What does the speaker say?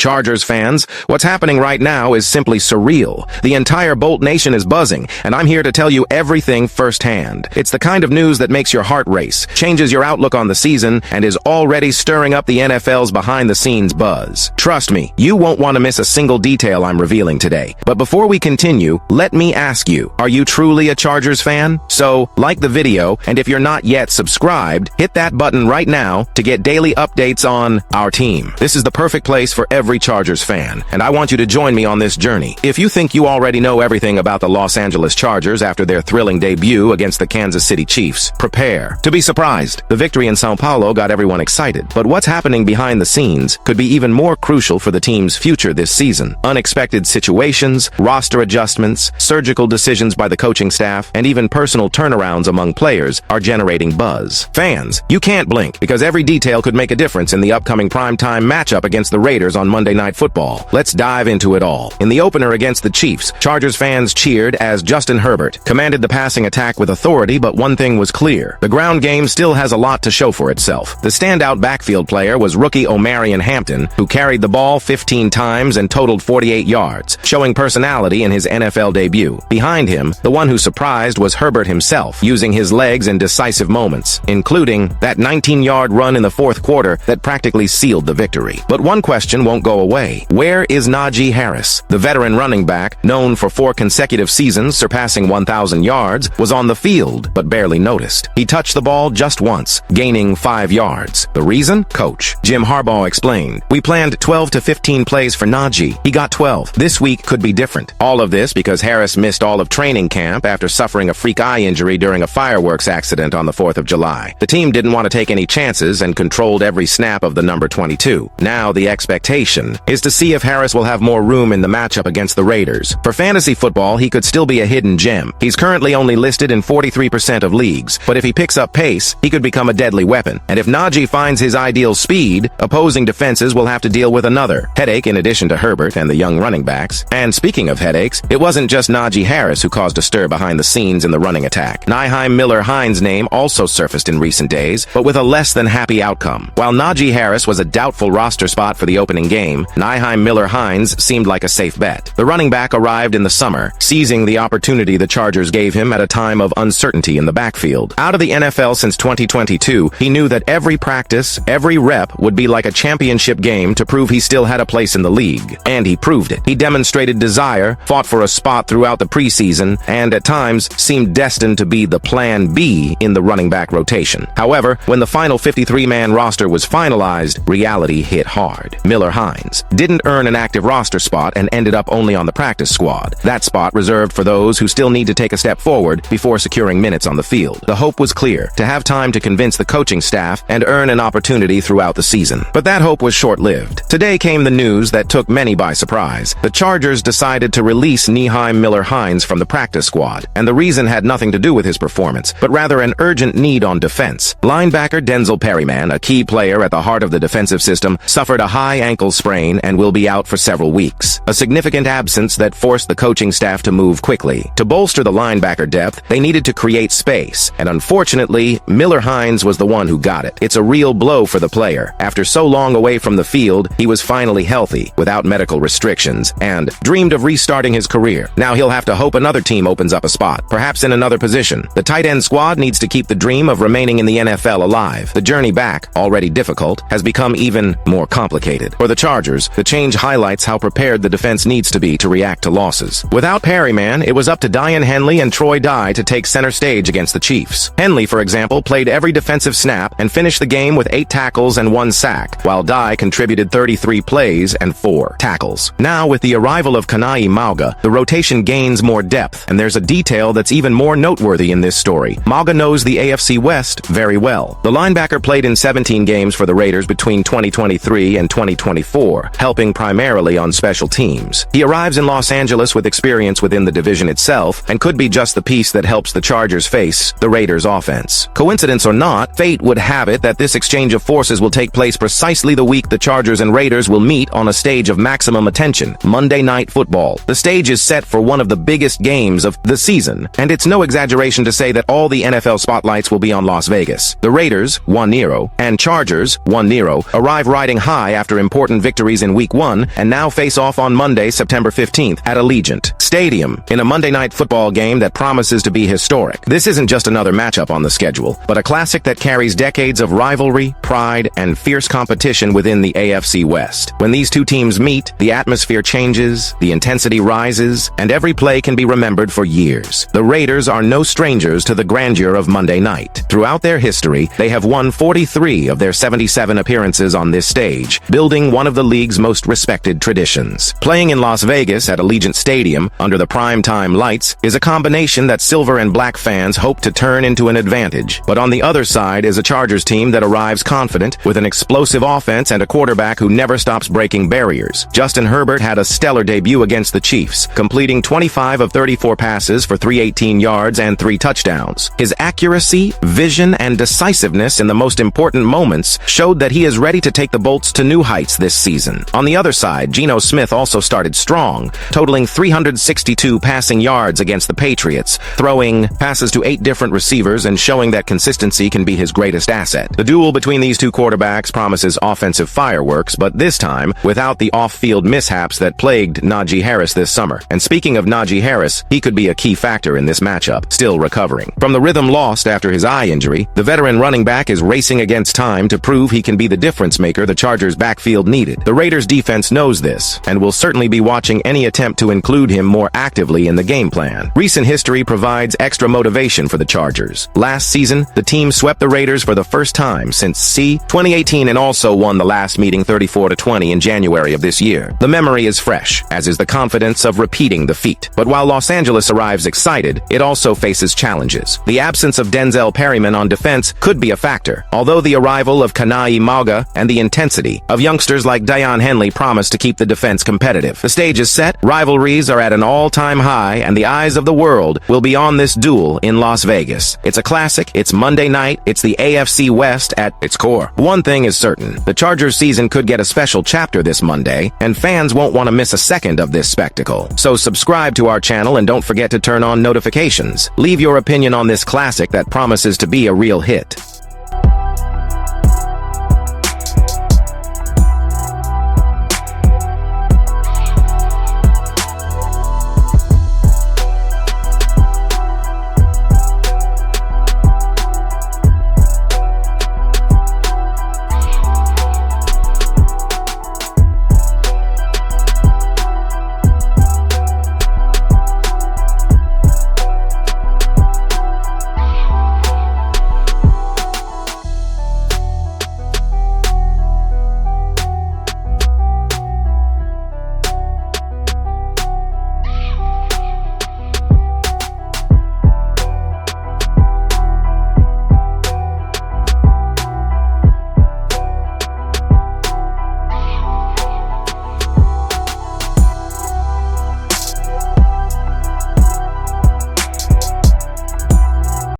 Chargers fans, what's happening right now is simply surreal. The entire Bolt Nation is buzzing, and I'm here to tell you everything firsthand. It's the kind of news that makes your heart race, changes your outlook on the season, and is already stirring up the NFL's behind-the-scenes buzz. Trust me, you won't want to miss a single detail I'm revealing today. But before we continue, let me ask you, are you truly a Chargers fan? So, like the video, and if you're not yet subscribed, hit that button right now to get daily updates on our team. This is the perfect place for every Chargers fan, and I want you to join me on this journey. If you think you already know everything about the Los Angeles Chargers after their thrilling debut against the Kansas City Chiefs, prepare to be surprised. The victory in Sao Paulo got everyone excited, but what's happening behind the scenes could be even more crucial for the team's future this season. Unexpected situations, roster adjustments, surgical decisions by the coaching staff, and even personal turnarounds among players are generating buzz. Fans, you can't blink, because every detail could make a difference in the upcoming primetime matchup against the Raiders on Monday Night Football. Let's dive into it all. In the opener against the Chiefs, Chargers fans cheered as Justin Herbert commanded the passing attack with authority, but one thing was clear. The ground game still has a lot to show for itself. The standout backfield player was rookie Omarion Hampton, who carried the ball 15 times and totaled 48 yards, showing personality in his NFL debut. Behind him, the one who surprised was Herbert himself, using his legs in decisive moments, including that 19-yard run in the fourth quarter that practically sealed the victory. But one question won't go away. Where is Najee Harris? The veteran running back, known for 4 consecutive seasons surpassing 1,000 yards, was on the field, but barely noticed. He touched the ball just once, gaining 5 yards. The reason? Coach Jim Harbaugh explained, "We planned 12 to 15 plays for Najee. He got 12. This week could be different." All of this because Harris missed all of training camp after suffering a freak eye injury during a fireworks accident on the 4th of July. The team didn't want to take any chances and controlled every snap of the number 22. Now the expectation is to see if Harris will have more room in the matchup against the Raiders. For fantasy football, he could still be a hidden gem. He's currently only listed in 43% of leagues, but if he picks up pace, he could become a deadly weapon. And if Najee finds his ideal speed, opposing defenses will have to deal with another headache in addition to Herbert and the young running backs. And speaking of headaches, it wasn't just Najee Harris who caused a stir behind the scenes in the running attack. Nyheim Miller-Hines' name also surfaced in recent days, but with a less than happy outcome. While Najee Harris was a doubtful roster spot for the opening game, Nyheim Miller-Hines seemed like a safe bet. The running back arrived in the summer, seizing the opportunity the Chargers gave him at a time of uncertainty in the backfield. Out of the NFL since 2022, he knew that every practice, every rep would be like a championship game to prove he still had a place in the league. And he proved it. He demonstrated desire, fought for a spot throughout the preseason, and at times seemed destined to be the plan B in the running back rotation. However, when the final 53-man roster was finalized, reality hit hard. Miller-Hines didn't earn an active roster spot and ended up only on the practice squad. That spot reserved for those who still need to take a step forward before securing minutes on the field. The hope was clear, to have time to convince the coaching staff and earn an opportunity throughout the season. But that hope was short-lived. Today came the news that took many by surprise. The Chargers decided to release Nyheim Miller-Hines from the practice squad, and the reason had nothing to do with his performance, but rather an urgent need on defense. Linebacker Denzel Perryman, a key player at the heart of the defensive system, suffered a high ankle sprain and will be out for several weeks. A significant absence that forced the coaching staff to move quickly. To bolster the linebacker depth, they needed to create space, and unfortunately, Miller-Hines was the one who got it. It's a real blow for the player. After so long away from the field, he was finally healthy, without medical restrictions, and dreamed of restarting his career. Now he'll have to hope another team opens up a spot, perhaps in another position. The tight end squad needs to keep the dream of remaining in the NFL alive. The journey back, already difficult, has become even more complicated. For the Chargers, the change highlights how prepared the defense needs to be to react to losses. Without Perryman, it was up to Daiyan Henley and Troy Dye to take center stage against the Chiefs. Henley, for example, played every defensive snap and finished the game with 8 tackles and 1 sack, while Dye contributed 33 plays and 4 tackles. Now, with the arrival of Kana'i Mauga, the rotation gains more depth, and there's a detail that's even more noteworthy in this story. Mauga knows the AFC West very well. The linebacker played in 17 games for the Raiders between 2023 and 2024, helping primarily on special teams. He arrives in Los Angeles with experience within the division itself and could be just the piece that helps the Chargers face the Raiders' offense. Coincidence or not, fate would have it that this exchange of forces will take place precisely the week the Chargers and Raiders will meet on a stage of maximum attention, Monday Night Football. The stage is set for one of the biggest games of the season, and it's no exaggeration to say that all the NFL spotlights will be on Las Vegas. The Raiders, 1-0, and Chargers, 1-0, arrive riding high after important victories victories in Week 1 and now face off on Monday, September 15th at Allegiant Stadium in a Monday night football game that promises to be historic. This isn't just another matchup on the schedule, but a classic that carries decades of rivalry, pride, and fierce competition within the AFC West. When these two teams meet, the atmosphere changes, the intensity rises, and every play can be remembered for years. The Raiders are no strangers to the grandeur of Monday night. Throughout their history, they have won 43 of their 77 appearances on this stage, building one of the league's most respected traditions. Playing in Las Vegas at Allegiant Stadium under the prime-time lights is a combination that silver and black fans hope to turn into an advantage. But on the other side is a Chargers team that arrives confident with an explosive offense and a quarterback who never stops breaking barriers. Justin Herbert had a stellar debut against the Chiefs, completing 25 of 34 passes for 318 yards and 3 touchdowns. His accuracy, vision, and decisiveness in the most important moments showed that he is ready to take the Bolts to new heights this season. On the other side, Geno Smith also started strong, totaling 362 passing yards against the Patriots, throwing passes to 8 different receivers and showing that consistency can be his greatest asset. The duel between these two quarterbacks promises offensive fireworks, but this time without the off-field mishaps that plagued Najee Harris this summer. And speaking of Najee Harris, he could be a key factor in this matchup, still recovering. From the rhythm lost after his eye injury, the veteran running back is racing against time to prove he can be the difference maker the Chargers' backfield needed. The Raiders' defense knows this, and will certainly be watching any attempt to include him more actively in the game plan. Recent history provides extra motivation for the Chargers. Last season, the team swept the Raiders for the first time since 2018 and also won the last meeting 34-20 in January of this year. The memory is fresh, as is the confidence of repeating the feat. But while Los Angeles arrives excited, it also faces challenges. The absence of Denzel Perryman on defense could be a factor, although the arrival of Kana'i Mauga and the intensity of youngsters like Daiyan Henley promise to keep the defense competitive. The stage is set, rivalries are at an all-time high, and the eyes of the world will be on this duel in Las Vegas. It's a classic, it's Monday night, it's the AFC West at its core. One thing is certain, the Chargers season could get a special chapter this Monday, and fans won't want to miss a second of this spectacle. So subscribe to our channel and don't forget to turn on notifications. Leave your opinion on this classic that promises to be a real hit.